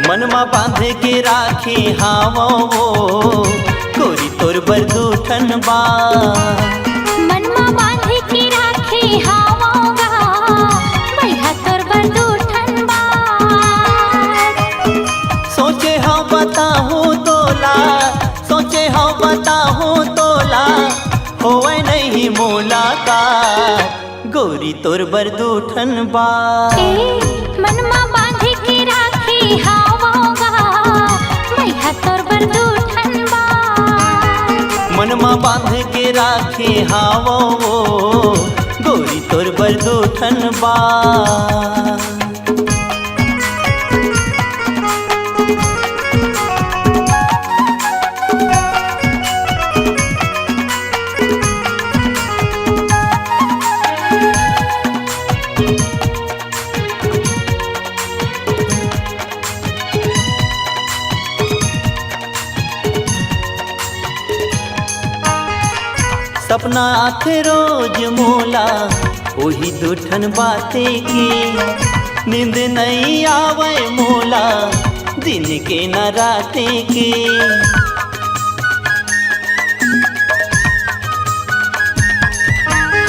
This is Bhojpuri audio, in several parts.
मनमा बांधे के राखे हावो गोरी तोर बर दूठन बा। मनमा बांधे के राखे हावोगा भैया तोर बर दूठन बा। सोचे हाँ बताहूँ तोला, सोचे हाँ बताहूँ तोला होवे नहीं मुलाकात गोरी तोर बर दूठन बा। मनमा बांधे के राखे हावोगा भैया तोर बर दूठन बा। मनमा बांध के राखे हावो गोरी तोर बर दूठन बा। सपना आथे रोज मोला वही दूठन बाते के। नींद नहीं आवे मोला दिन के न राते के।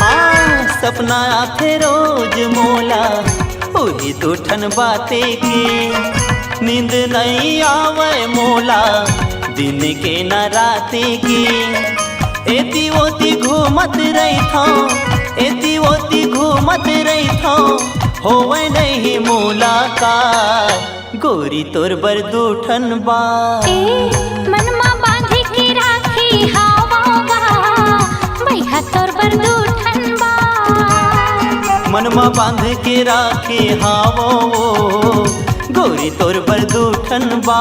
हाँ सपना आथे रोज मोला वही दूठन बाते के। नींद नहीं आवे मोला दिन के न राते के। एती ओती घूमत रही था, एती ओती घूमत रही था होवे नहीं मुलाकात गोरी तोर बर दूठन बा। मनमा बांधे के राखे हावोगा भैया तोर बर दूठन बा। मनमा बांध के राखे हावो गोरी तोर बर दूठन बा।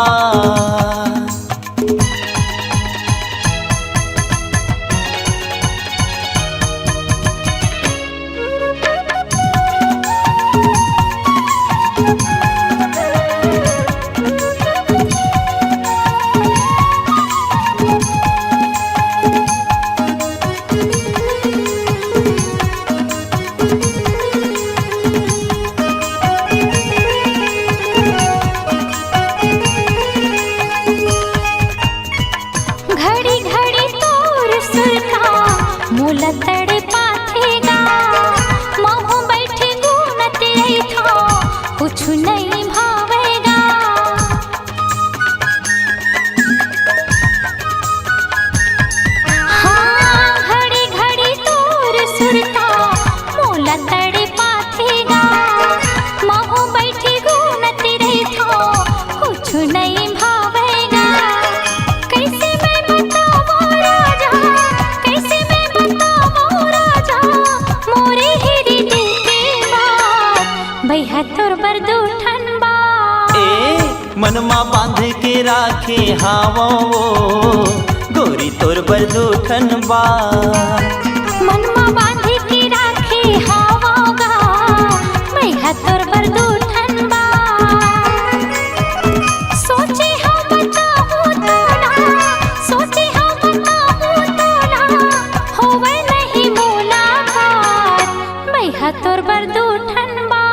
मनमा बांध के राखे हावो गोरी तोर बर दूठन बा। मनमा बांधे के राखे हावोगा भैया तोर बर दूठन बा। सोचे हाँ बताहूँ तोला, सोचे हाँ बताहूँ तोला होवे नहीं मुलाकात भैया तोर बर दूठन बा।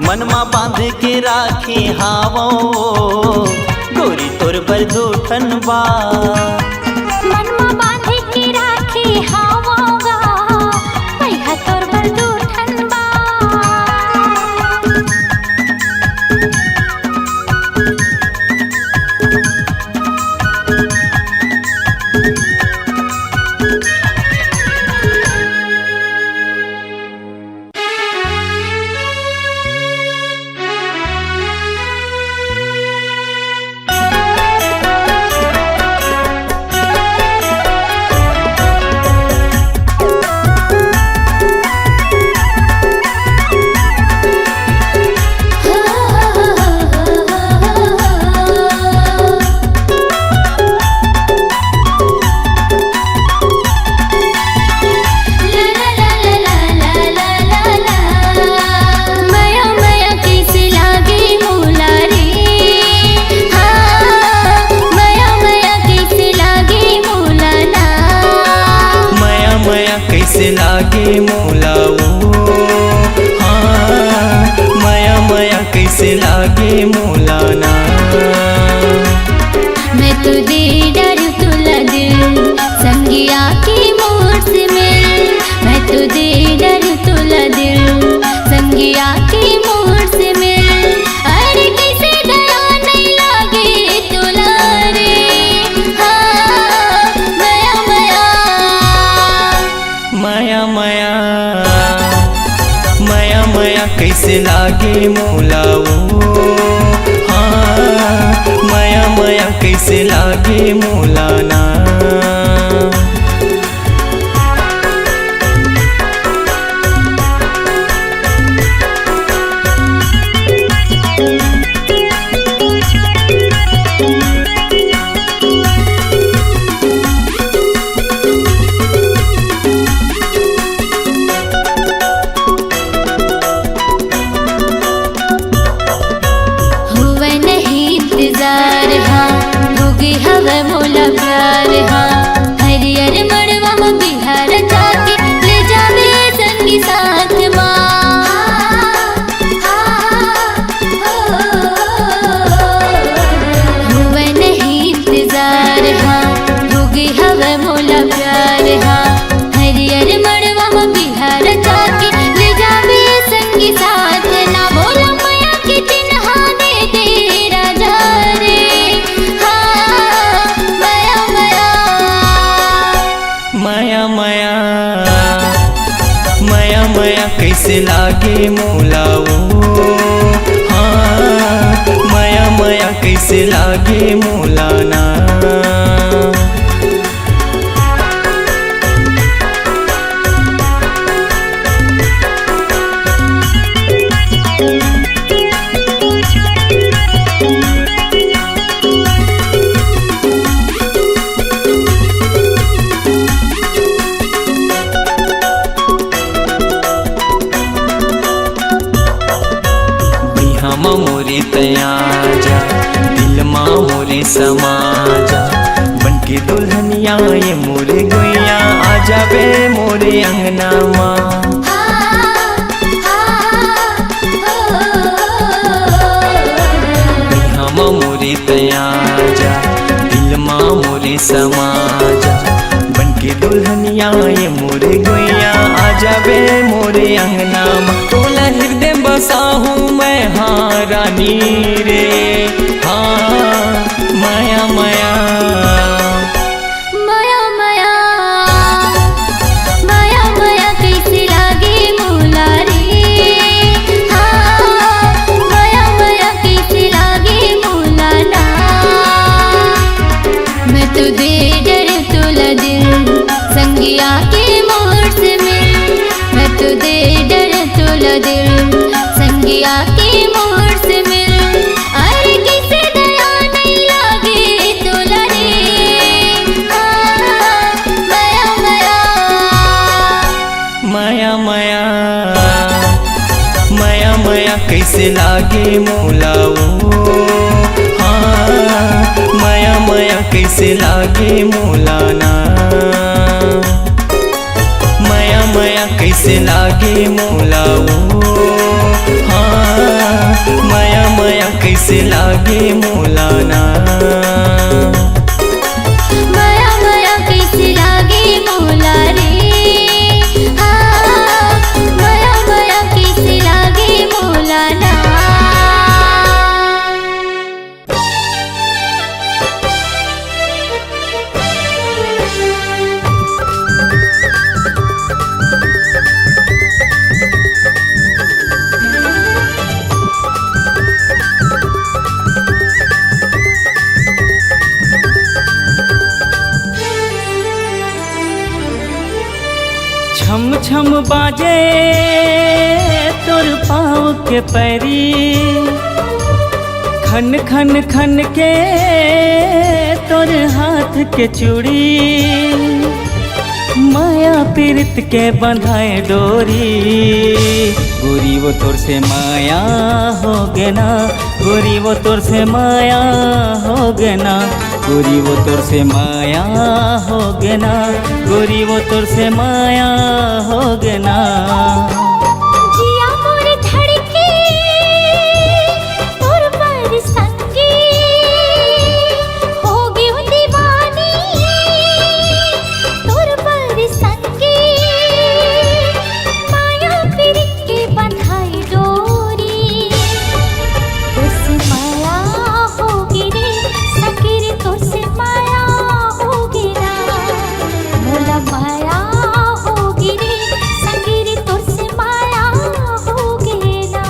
मनमा बांध के राखे हावो गोरी तोर बर दूठन बा। मनमा बांधे के राखे हावोगा भैया तोर बर दूठन बा। कैसे लागे मोला ओ हाँ, माया माया कैसे लागे मोला हवे मोला प्यार हाँ हरियर मड़वा में बिहार जाके ले जावे संगी साथ माँ हुए नहीं इंतजार हाँ होगी हवे मोला प्यार हाँ हरियर मड़वा में बिहार जाके ले जावे संगी साथ ना बोला माया के चिन्हाने दे राजा रे हाँ माया माया माया माया माया माया कैसे लागे मोला वो हाँ माया माया कैसे लागे मोला ना बिहामा मोरे तयाजा दिल माँ मोरे समाजा बनके दुल्हनिया ये मोरे गुइया आ जाबे मोरे अंगना माँ बिहामा मोरे तयाजा दिल माँ मोरे समाजा बनके दुल्हनिया ये मोरे गुइया आ जाबे मोरे अंगना माँ तोला हृदय बसा हूँ मैं हाँ रानी रे हाँ माया माया माया माया माया माया कैसे लागे मोला रे हाँ माया माया कैसे लागे मोला ना मैं तो दे डर तोला दिल संगिया के मोर से मिल मैं तो दे डर तोला दिल संगिया के मोर से मिल अरे किसे दया नहीं लागे तोला रे माया माया माया माया माया माया कैसे लागे मोला वो हाँ माया माया कैसे लागे मोला ना माया माया कैसे लागे मोला वो हाँ माया माया कैसे लागे मोला ना माया माया कैसे लागे मोला रे हाँ माया माया कैसे लागे मोला ना छम छम बाजे तोर पाँव के पैरी खन खन खन के तोर हाथ के चूड़ी माया पीरित के बंधाए डोरी गोरी वो तोर से माया हो गे ना गोरी वो तोर से माया हो गे ना गोरी वो तोर से माया हो गे ना गोरी वो तोर से माया हो गे ना जिया मोर धड़के तोर पर संगी हो गई दीवानी तोर पर संगी माया पीरित के बंधाई डोरी तोर से माया होगी रे सखी रे तोर से माया होगी ना मोला माया होगी रे सखी रे तोर से माया होगी ना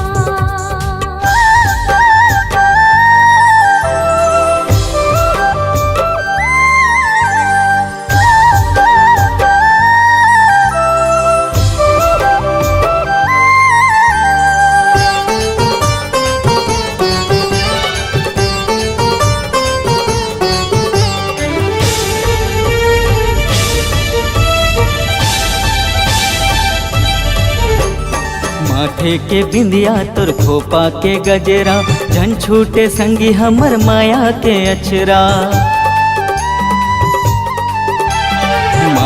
माथे के बिंदिया तोर खोपा के गजरा झन छूटे संगी हमर माया के अछरा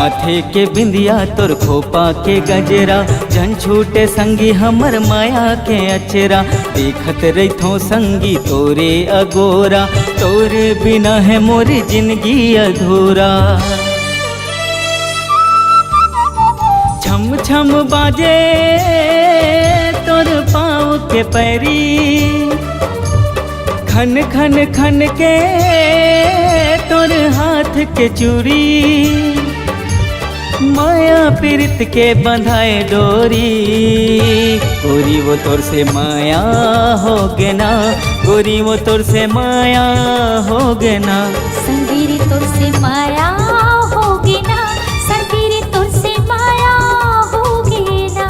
माथे के बिंदिया तोर खोपा के गजरा, जन छूटे संगी हमर माया के अचरा। देखत रहिथो संगी तोरे अगोरा, तोरे बिना है मोरी जिंदगी अधूरा। छम छम बाजे तोर पाँव के पैरी, खन खन खन के तोर हाथ के चूड़ी। माया पीरित के बंधाए डोरी, गोरी वो तोर से माया हो गे ना, गोरी वो तोर से माया हो गे ना। संगीरी तोर से माया होगी ना, संगीरी तोर से माया होगी ना।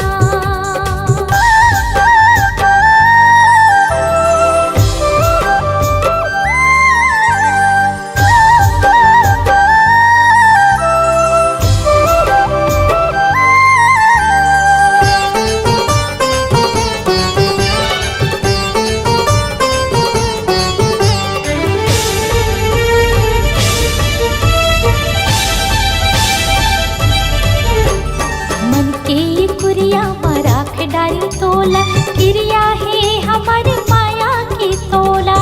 तोला क्रिया है हमारी माया की तोला।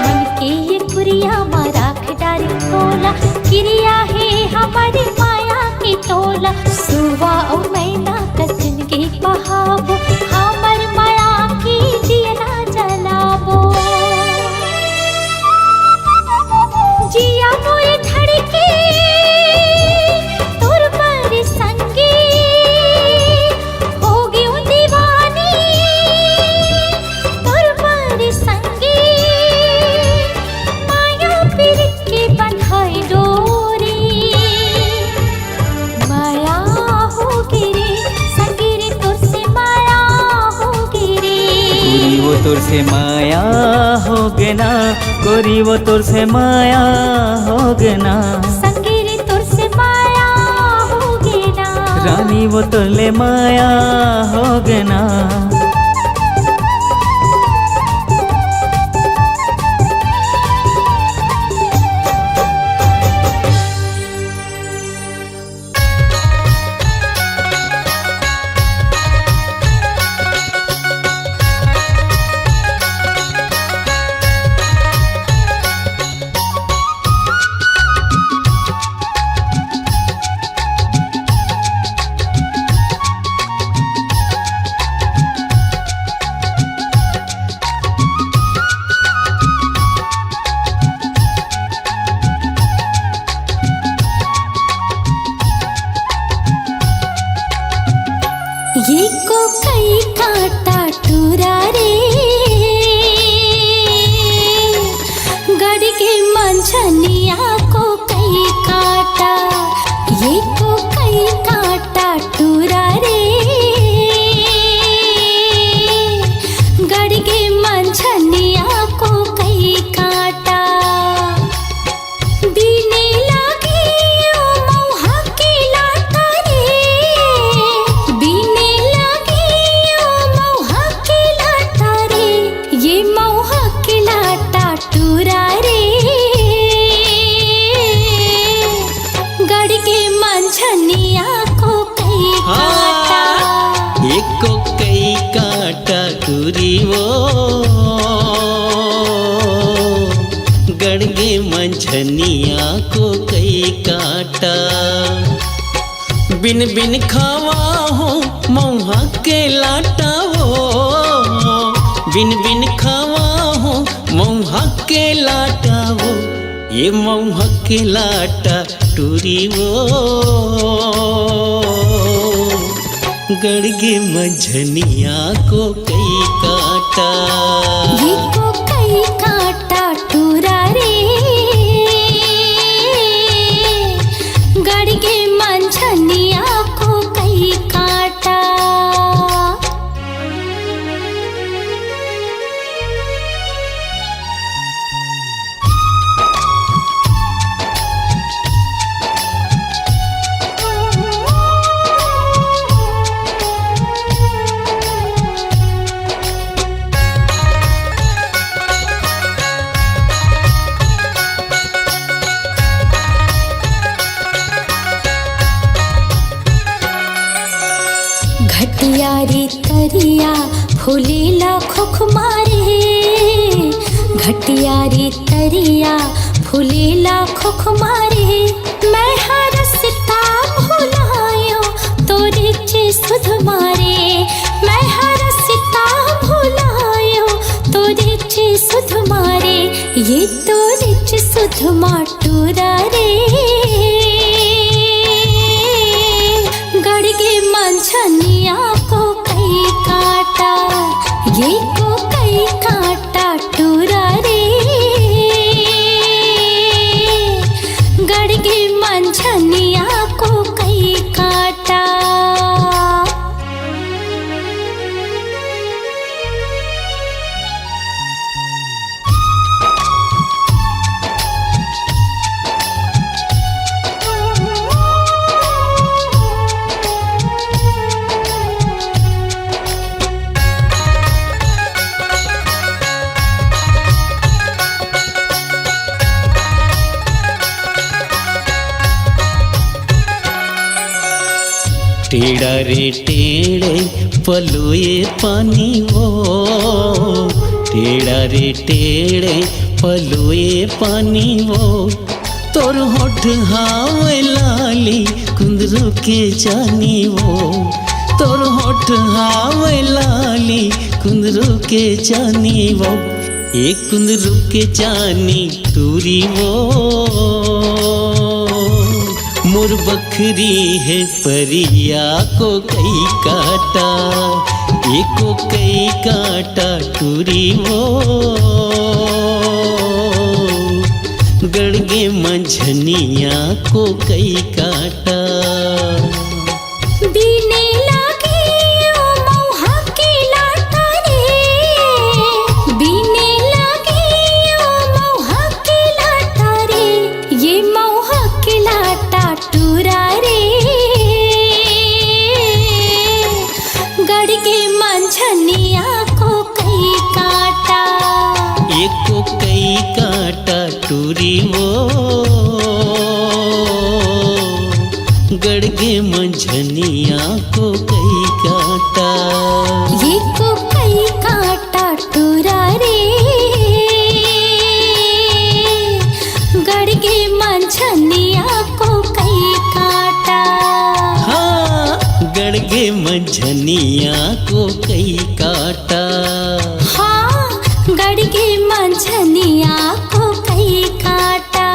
मन के ये कुरिया मारा खिडारी तोला, क्रिया है हमारी माया की तोला। सुवा और मैना कचन के बहावो, हमर माया की दिया जलावो। जिया मोरे धड़के तोर पर संगी, तोर से माया हो गे ना, गोरी वो तोर से माया हो गे ना। संगीरी तोर से माया हो गे ना, रानी वो तोर ले माया हो गे ना। ये को कई काटा टूरा रे, गड़ के मंझनिया को कई काटा। ये को कई काटा टूरा रे, गड़ के मंझनिया को कई काटा। बीने लगी ओ मौहा की लाटा रे, बीने ये मौहा के लाटा टूरा रे, गड़ के मंझनिया को कई काटा। एक को कई काटा टूरी वो, गड़ के मंझनिया को कई काटा। बिन बिन खावा हो मौहा के लाटा हो, बिन बिन खावा हो मौहा के लाटा वो। ये मौहा के लाटा टूरी वो, गड़ के मंझनिया को कई काटा। ये को कई काटा टूरा रे, गड़ के मंझनिया को कई काटा। फूलेला खुखमारे घटियारी तरिया फूलेला खुखमारे मैं हरसता भुलायो तोरे चे सुध मारे मैं हरसता भुलायो तोरे चे सुध मारे ये तोरे चे सुध माटूरा रे गड़गे मंझनिया को कई काटा ये को कई काटा टूरा रे गड़गे मंझनिया को कई काटा टेढ़ा रे टेढ़े पलुए पानी वो टेढ़ा रे टेढ़े पलुए पानी वो तोर होठ हावे लाली कुंदरू के जानी वो तोर होठ हावे लाली कुंदरू के जानी वो एक कुंदरू के जानी टूरी वो मोर बखरी है परिया को कई काटा एको कई काटा टूरी वो गड़गे मंझनिया को कई काटा बीने लागे ओ मौहा के लाटा रे बीने लागे ओ मौहा के लाटा रे ये मौहा के लाटा टूरा रे गड़गे मंझनिया को कई काटा एको कई काटा टूरी वो गड़गे मंझनिया को कई काटा ये को कई काटा टूरा रे गड़गे मंझनिया को कई काटा हाँ गड़गे मंझनिया को कई काटा हाँ गड़गे मंझनिया को कई काटा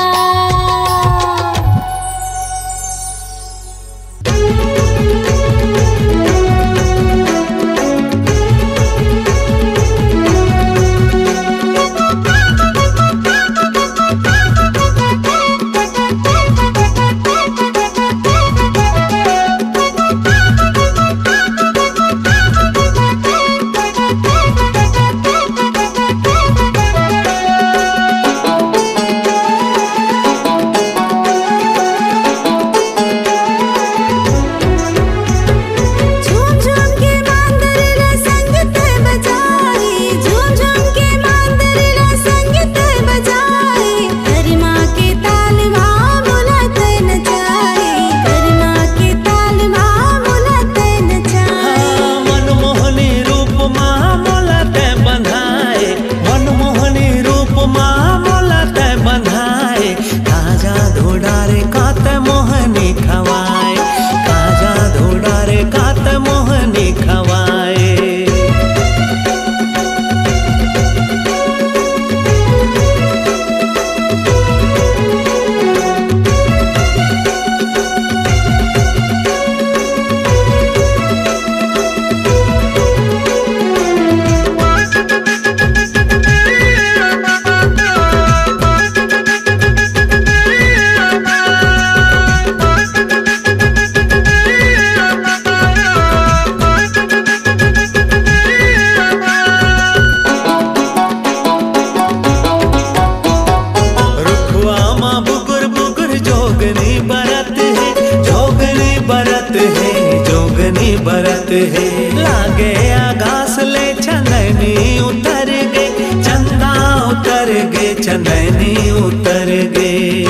बरत है लागे आगास ले चंदनी उतर गए चंदा उतर गए चंदनी उतर गए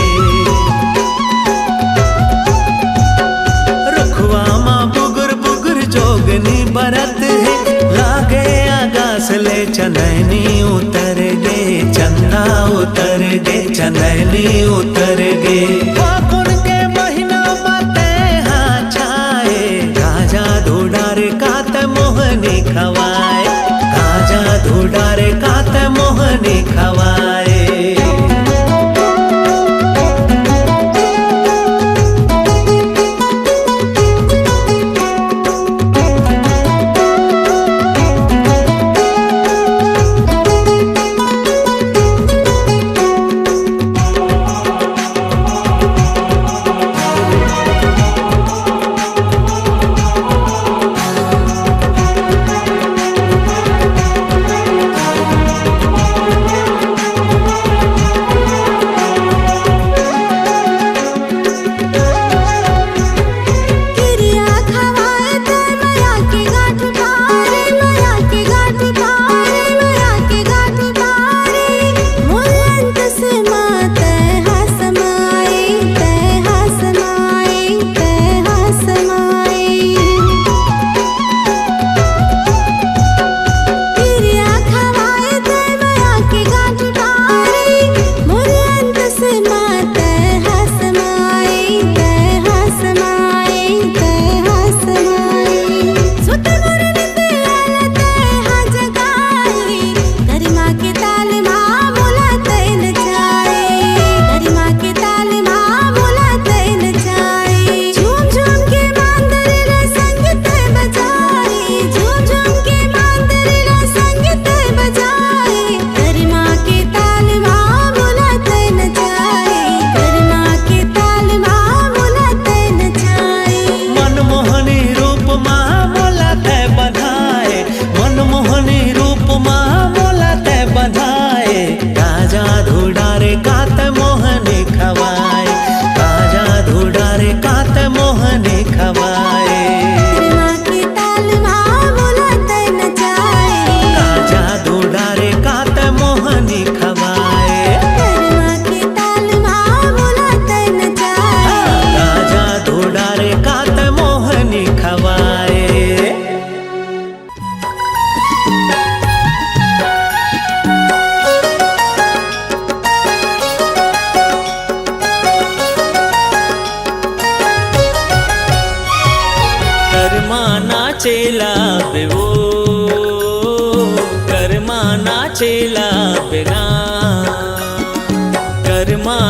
रुखवा माँ बुगर बुगर जोगनी बरत है लागे चले चंदनी उतर गे, चंदा उतर गे, चंदनी उतर गे। फागुन के महीना बाते हाँ छाए, गाजा धुडार कात मोहनी खवाए, गाजा धुडार कात मोहनी खवाए।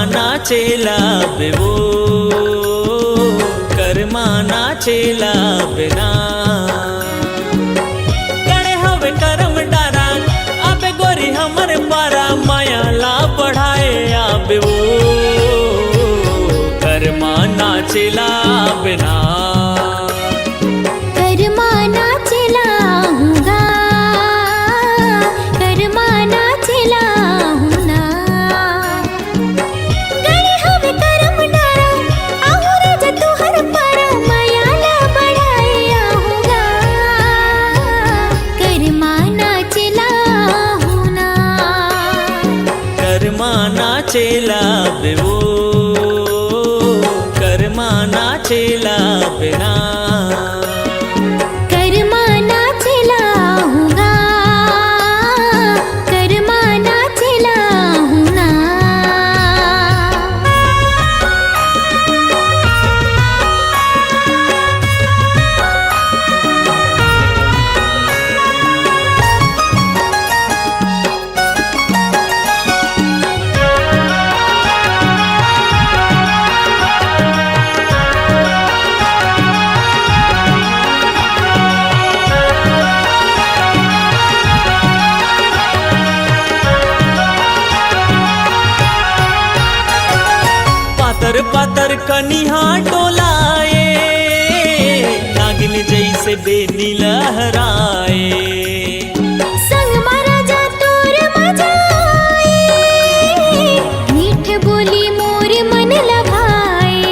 नाचेला बेवो कर्मा नाचेला बिना गणे हवे करम डारा आबे गोरी हमर पारा माया ला बढ़ाए आबे वो कर्मा नाचेला बिना नाचेला बेवो कर्मा नाचेला बिना कर्मा नाचेला हूँगा कर्मा नाचेला हूँ ना। पातर पातर कनिहा डोलाए नागिन जैसे बेनी लहराए संग मारा जा तोर मजाए मीठ बोली मोर मन लभाए।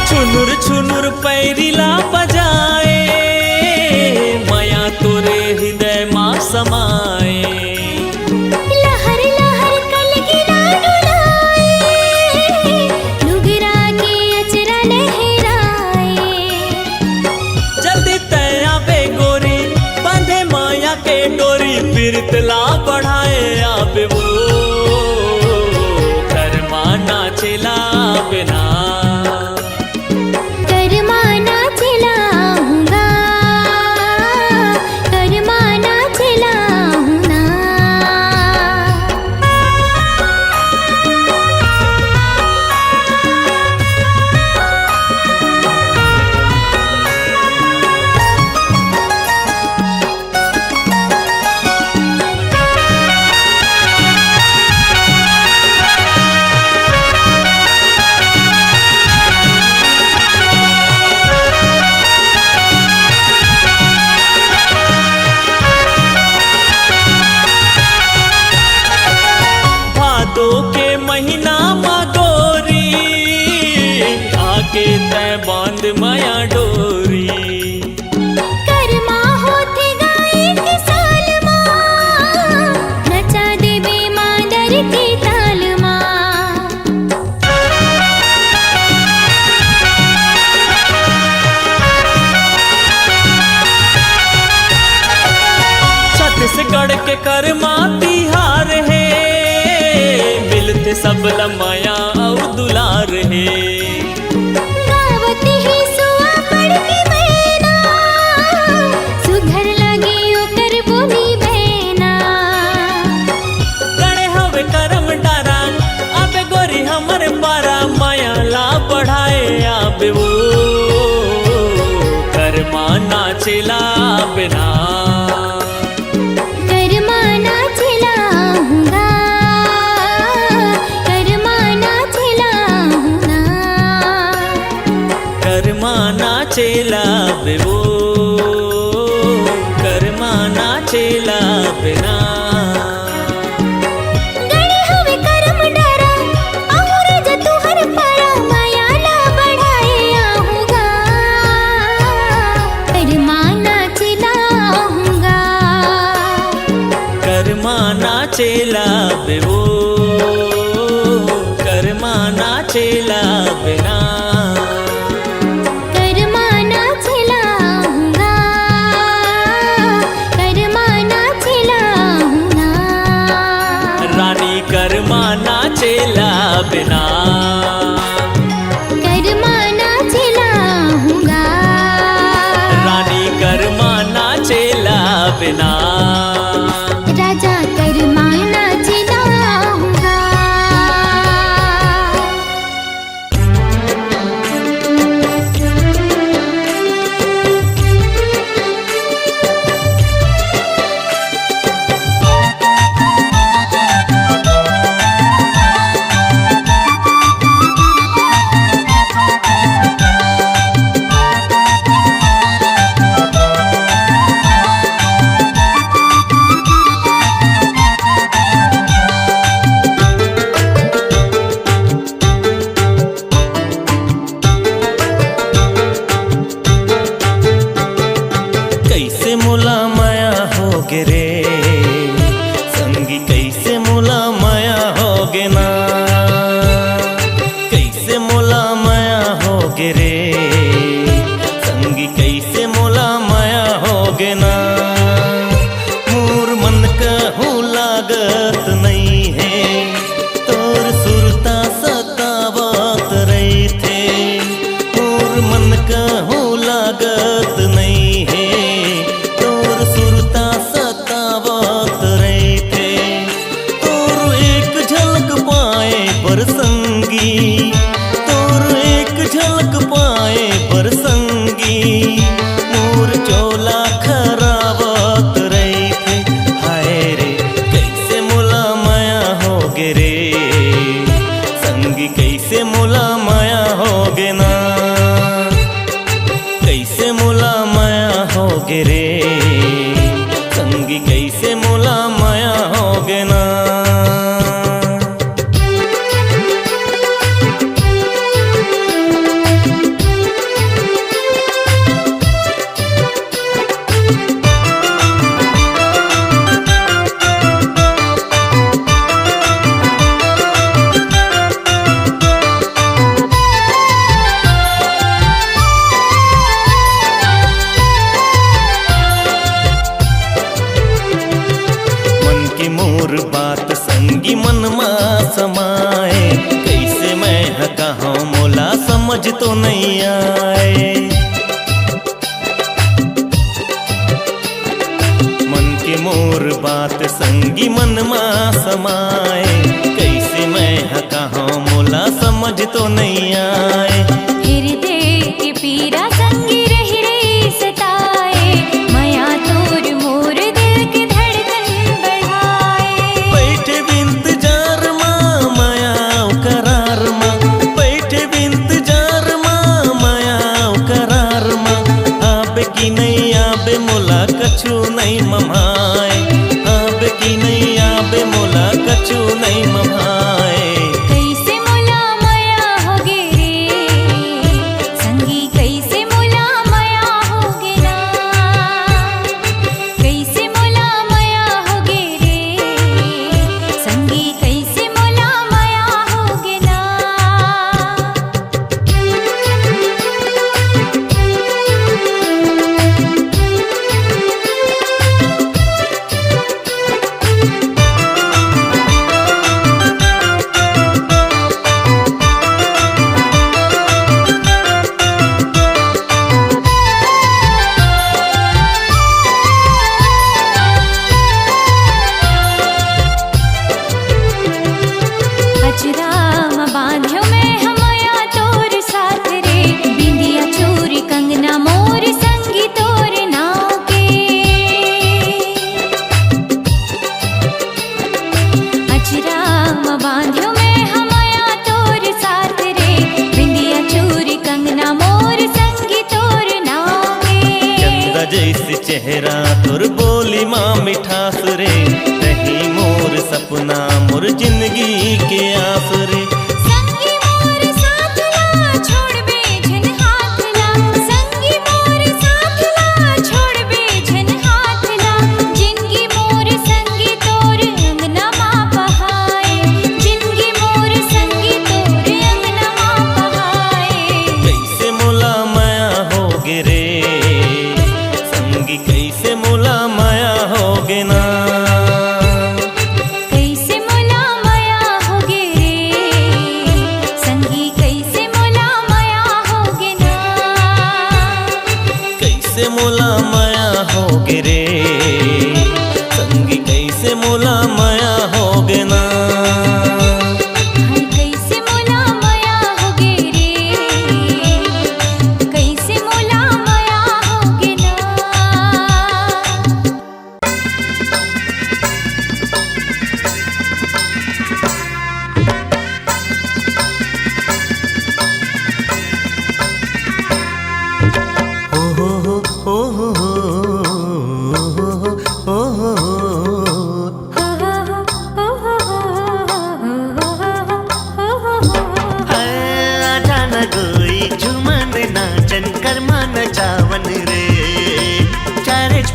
छुनुर छुनुर पैरिला बजाए तोरे हृदय माँ समाए लहर लहर कल गिरा डोला नाचेला बिना कर्मा नाचेला हूँगा, कर्मा नाचेला हूँ ना। भादो के महीना में गोरी आके तय बांध माया डोरी कर्मा होते गाए के साल माँ, नचा देवे मादर के ताल माँ। छत्तीसगढ़ के कर्मा तिहार है, मिलते सब लमाया और दुलार है। गावत ही सुआ पड़ के मैना, सुघर लगे ओकर बोली बहना। गणे हवे करम डारा आबे गोरी हमर पारा, माया ला बढ़ाए आबे वो कर्मा नाचेला बिना कर्मा नाचेला हूँगा, कर्मा नाचेला हूँ ना। कर्मा नाचेला बेवो कर्मा नाचेला बिना गणे हवे करम डारा, और जतु हर पारा, माया ला बढ़ाए आहूँगा, कर्मा नाचेला हूँगा। कर्मा नाचेला बेवो कर्मा नाचेला बिना कर्मा नाचेला हूँगा, कर्मा नाचेला हूँ ना। रानी कर्मा नाचेला बिना कर्मा नाचेला हूँगा, रानी कर्मा नाचेला बिना राजा कर्मा नाचेला हूँगा। कैसे मुला माया होगे रे संगी, कैसे मुला माया होगे ना, कैसे मुला माया होगे रे संगी, कैसे मुला माया होगे ना। मोर मन कहूँ लागत नहीं है, तोर सुरता सतावत रही थे। मोर मन कहूँ लागत नहीं है, तोर सुरता सतावत रही थे। तोर एक झलक पाए पर संगी, तोर एक झलक पाए पर संगी, मोर चोला खरावत रही थे। हाय रे कैसे मुला माया होगे रे संगी, कैसे मुला माया होगे ना, कैसे मुला माया होगे रे संगी, कैसे मुला माया होगे ना। समझ तो नहीं आए। मन के मोर बात संगी मन माँ समाए, कैसे मैं कहाँ मोला समझ तो नहीं आए। हृदय के पीरा संगी रही रही सताए, माया तोर मोर दिल के धड़कन बढ़ाए। बैठे इंतजार माँ माया करार माँ, बैठे इंतजार माँ माया करार माँ। आबे की नहीं आबे मोला कछु नहीं ममाए, आबे की नहीं आबे मोला कछु नहीं ममाए। कैसे मोला माया होगे रे संगी, कैसे मोला माया होगे ना, कैसे मोला माया होगे रे संगी, कैसे मोला माया होगे ना। अचराम बांध्यो मैं हमया तोर साथ रे, बिंदिया चूरी कंगना मोर संगी तोर नाव के। अचराम बांध्यो मैं हमया तोर साथ रे, बिंदिया चूरी कंगना मोर संगी तोर नाव के। चंदा जैसे चेहरा तोर बोली माँ मिठास रे, रही मोर सपना मोर जिंदगी के आस रे। संगी मोर साथ ला छोड़ बेझन हाथ ला, संगी मोर साथ ला छोड़ बेझन हाथ ला। जिंदगी मोर संगी तोर अंगना माँ बहाए, जिंदगी मोर संगी तोर अंगना माँ बहाए। कैसे मोला माया होगे रे संगी, कैसे मोला माया होगे ना। कैसे मोला माया होगे रे संगी, कैसे मोला माया होगे ना। कैसे मोला माया होगे रे संगी, कैसे मोला माया होगे ना। हाय कैसे मोला माया होगे रे, कैसे मोला माया होगे ना।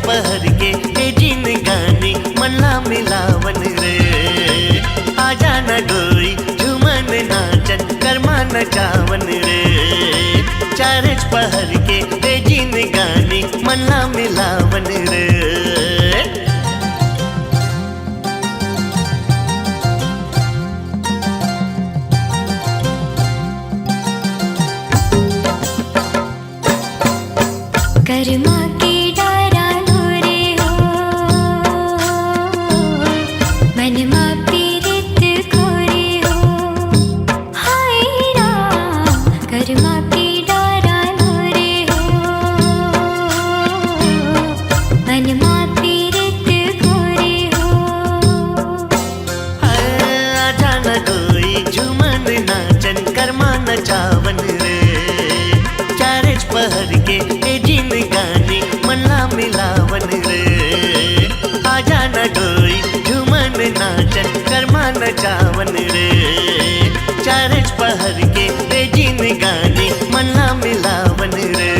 पहर के ये जिन गाने मल्ला मिलावन रे, आजा न डोई झूमन नाचन कर्मा नचावन रे। चारज पहर के ये जिन गाने मल्ला मिलावन रे। कर्मा के डारा लोरे हो, मन मा पीरित खोरे हो। हाय राम कर्मा के डारा लोरे हो, मन मा पीरित खोरे हो। आजा न डोई झूमन नाचन कर्मा नचावन रे। चारज पहर के जिन गाने मल्ला मिलावन रे, आजा न डोई झूमन नाचन कर्मा नचावन रे। चारज पहर के जिन गाने मल्ला मिलावन रे।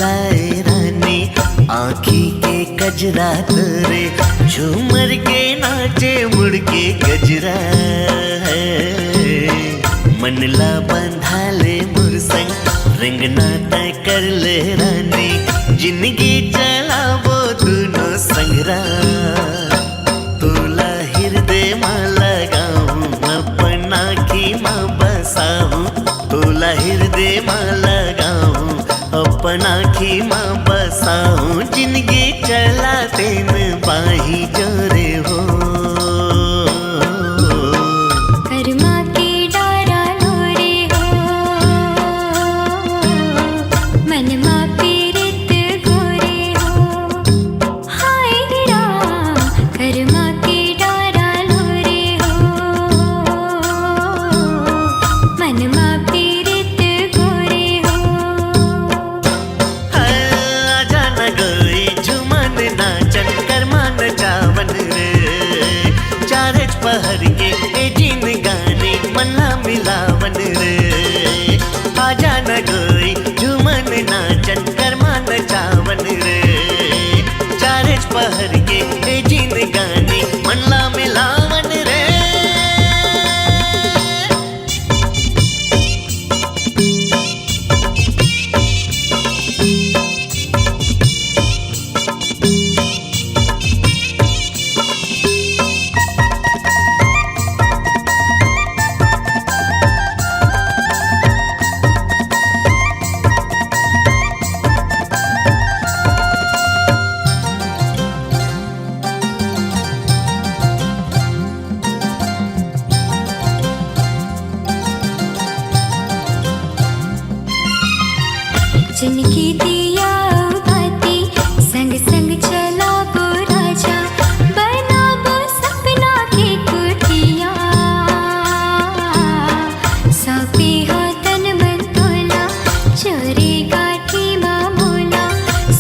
लाए रानी आँखी के कजरा तोरे झूमर के नाचे मुड़ के गजरा मनला बंधा ले मुरसंग रंगना तय कर ले रानी जिंदगी चला वो दोनों संगरा तोला हृदय माँ लगाऊं अपना की माँ बसाऊं तोला हृदय माँ लगाऊं अपना की माँ बसाऊं जिंदगी चला तेन बाही जोरे हो कर्मा के डारा लोरे हो मनमा पीरित गोरे हो हाय राम कर्मा के डारा लोरे हो मनमा पीरित गोरे हो आजा न गई झुमन नाचन करमान चावन रे चारज पहर के ए जिन गाने मल्ला मिलावन रे आजा न गई झुमन नाचन करमान चावन रे चारज पहर के ए जिन गाने मल्ला मिलावन रे जिनकी दिया बाती संग संग चला वो राजा बना वो सपना की कुटिया सौंपे हो तन मन तोला चोरी गाठी मामूला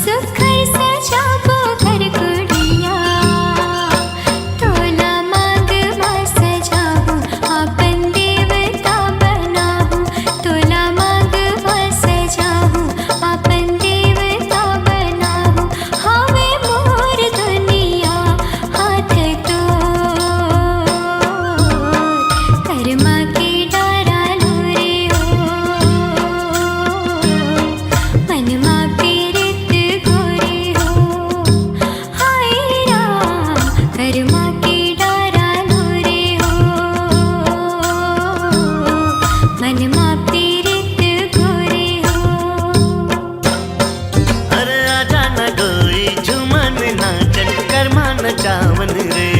सुखर सजा वो घर कुड़िया तोला मांग मां सजाऊं आपन देवता बनाऊं तोला मांग मां सजाऊं आपन देवता बनाऊं हवे मोर दुनिया हाथ तो कर्मा के डारा लोरे हो मनमा पीरित गोरे हो हाय राम कर्मा के डारा लोरे हो मनमा पीरित गोरे हो अरे आजा न गई झुमन नाचन करमान चावन रे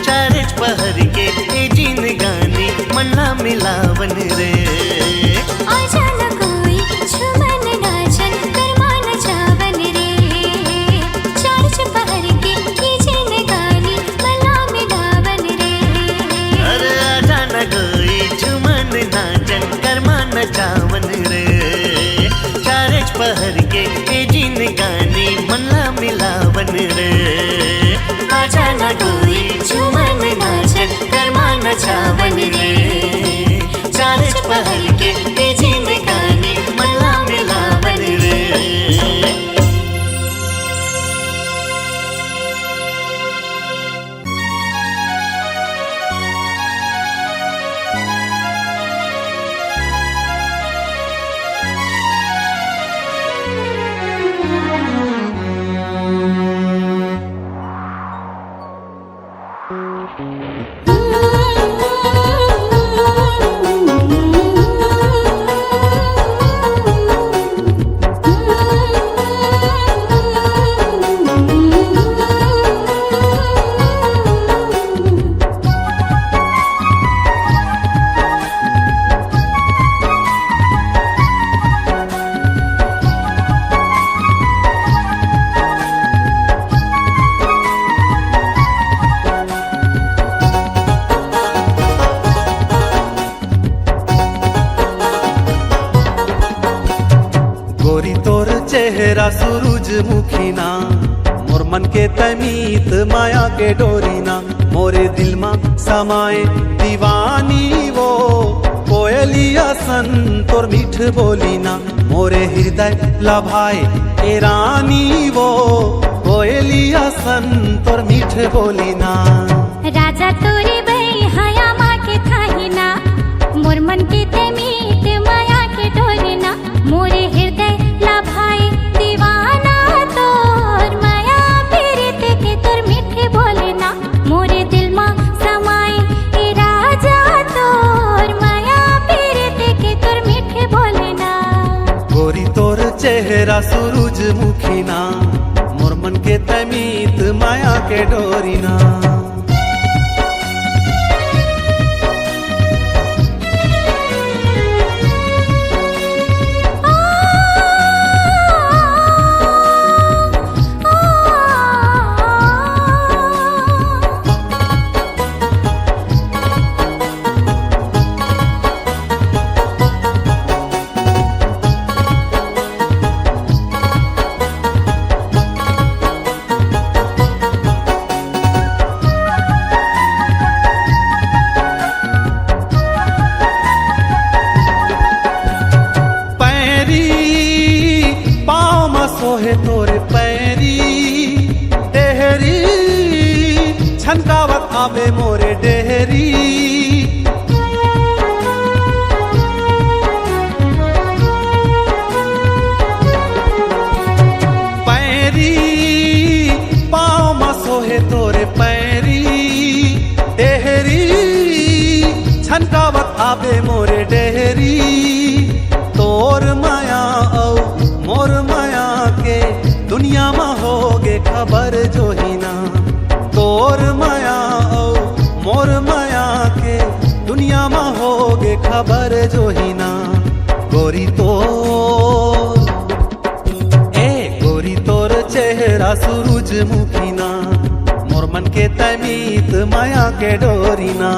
चारज पहर के ए जिन गाने मन्ना मिलावन रे आजा न कोई झुमन नाचन करमान चावन रे चारज पहर के जिन गानी मला मिलावन रे अरे आजा न गई झुमन नाचन करमान चावन रे चारज पहर के ए जिन गाने मन्ना मिलावन रे आजा न गई झुमन नाचन करमान चावन रे चारज पहर के ए जिन गाने मन्ना मिलावन रे चेहरा सूरजमुखी ना मोर मन के तमीत माया के डोरी ना मोरे दिल मा समाए दीवानी वो कोयलिया सन तोर मीठ बोली ना मोरे हृदय लभाए ए रानी वो कोयलिया सन तोर मीठ बोली ना राजा तोरे बई हया माँ के थाहिना मोर मन के ते मीत माया के डोरना मोरे हृदय लभाए दीवाना तोर माया पीरित के तोर मीठे बोलना मोरे दिल माँ समाए ए राजा तोर माया पीरित के तोर मीठे बोलना गोरी तोर चेहरा सूरजमुखी ना मोर मन के तमीत माया के डोरीना सोहे तोरे पैरी डेहरी छनकावत आवे मोरे डेहरी पैरी पाँव में सोहे तोरे पैरी डेहरी छनकावत आवे मोरे डेहरी तोर माया औ मोर माया के दुनिया में होगे खबर जो ही ना तोर माया औ मोर माया के दुनिया में होगे खबर जो ही ना गोरी तोर चेहरा सूरजमुखी ना मोर मन के तमीत माया के डोरीना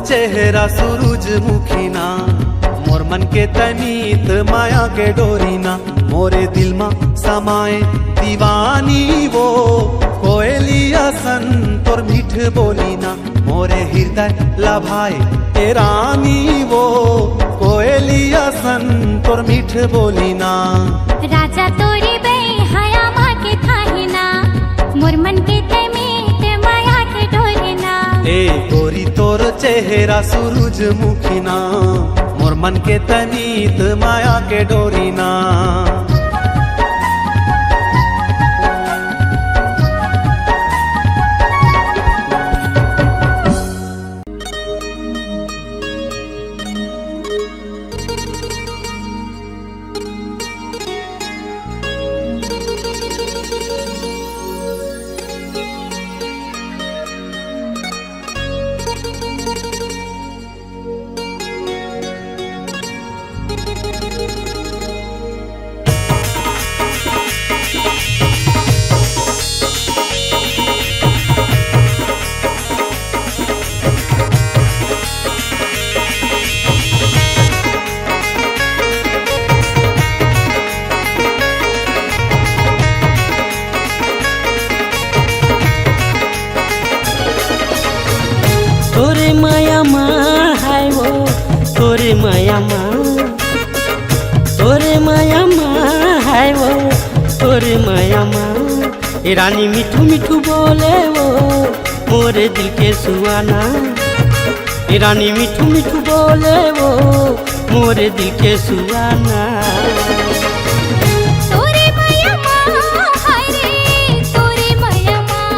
चेहरा सूरजमुखी ना मोर मन के तमीत माया के डोरीना मोरे दिल में समाए दीवानी वो कोयलिया सन तोर मीठ बोलीना मोरे हृदय लभाए ए रानी वो कोयलिया सन तोर मीठ बोलीना राजा तोरे बई हया माँ के थाहिना मोर मन के तमीत माया के डोरना ए गोरी तोर चेहरा सूरजमुखी ना मोर मन के तमीत माया के डोरीना तोरे माया माँ, तोरे माया माँ है वो, तोरे माया माँ। ए रानी मिठू मिठू बोले वो मोरे दिल के सुहाना, ए रानी मिठू मिठू बोले वो मोरे दिल के सुहाना। तोरे माया माँ हाय रे, तोरे माया माँ,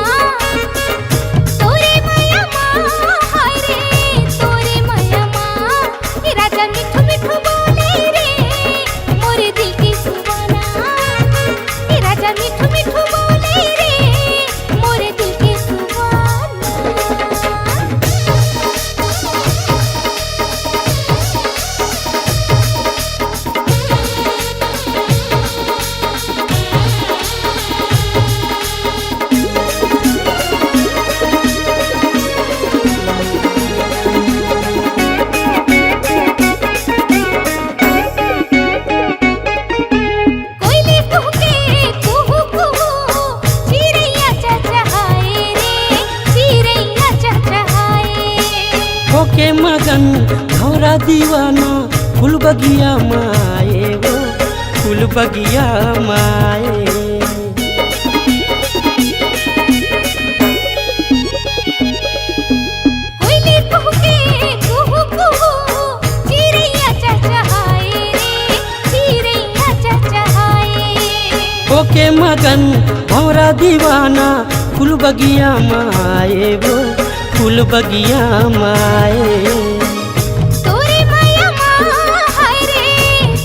तोरे माया माँ हाय रे, तोरे माया माँ। ये राजा मिठू मिठू बोले रे मोरे दिल के सुहाना, ये राजा मिठू मिठू बोले रे मोरे दिल के सुहाना। कोयले कुहके कुहू कुहू, चिड़ैया चहचहाए रे, चिड़ैया चहचहाए। होके मगन घोरा दीवाना फूल बगिया माए वो, फूल बगिया माए। कोयले कुहके कुहू कुहू, चिड़ैया चहचहाए रे, चिड़ैया चहचहाए। होके मगन घोरा दीवाना फूल बगिया माए वो, फूल बगिया माए। तोरे माया माँ हाय रे,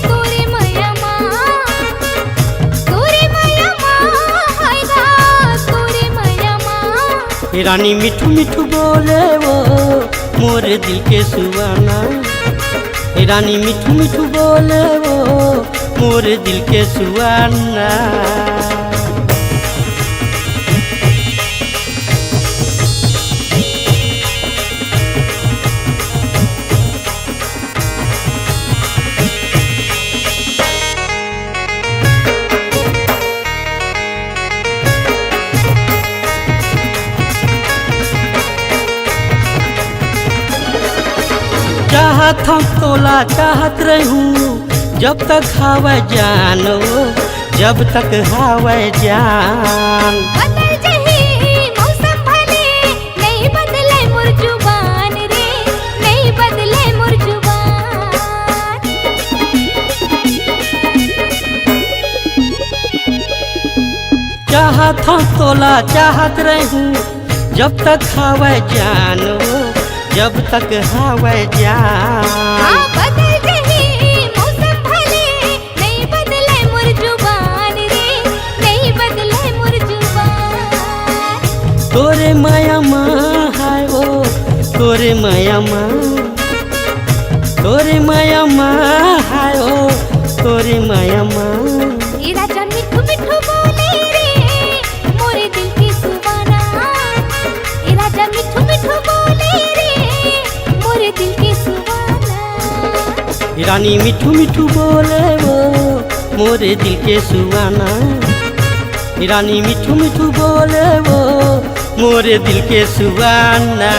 तोरे माया माँ, तोरे माया माँ हाय गा, तोरे माया माँ। ए रानी मिठू मिठू बोले वो मोरे दिल के सुहाना, ए रानी मिठू मिठू बोले वो मोरे दिल के सुहाना। चाहत हम तोला चाहत रहूं जब तक हावे जान वो, जब तक हावे जान। बदल जही मौसम भले, नहीं बदले मोर जुबान रे, नहीं बदले मोर जुबान। चाहत हम तोला चाहत रहूं जब तक हावे जान वो, जब तक हावे जान। बदल जही मौसम भले, नहीं बदले मोर जुबान रे, नहीं बदले मोर जुबान। तोरे माया माँ है वो, तोरे माया माँ, तोरे माया माँ है वो, तोरे माया माँ। ये राजा मिठू मिठू बोले रे मोरे दिल की सुहाना, ये राजा मिठू मिठू बोले रे मोरे दिल की सुहाना। ए रानी मिठू मिठू बोले वो मोरे दिल के सुहाना, ए रानी मिठू मिठू बोले वो मोरे दिल के सुहाना।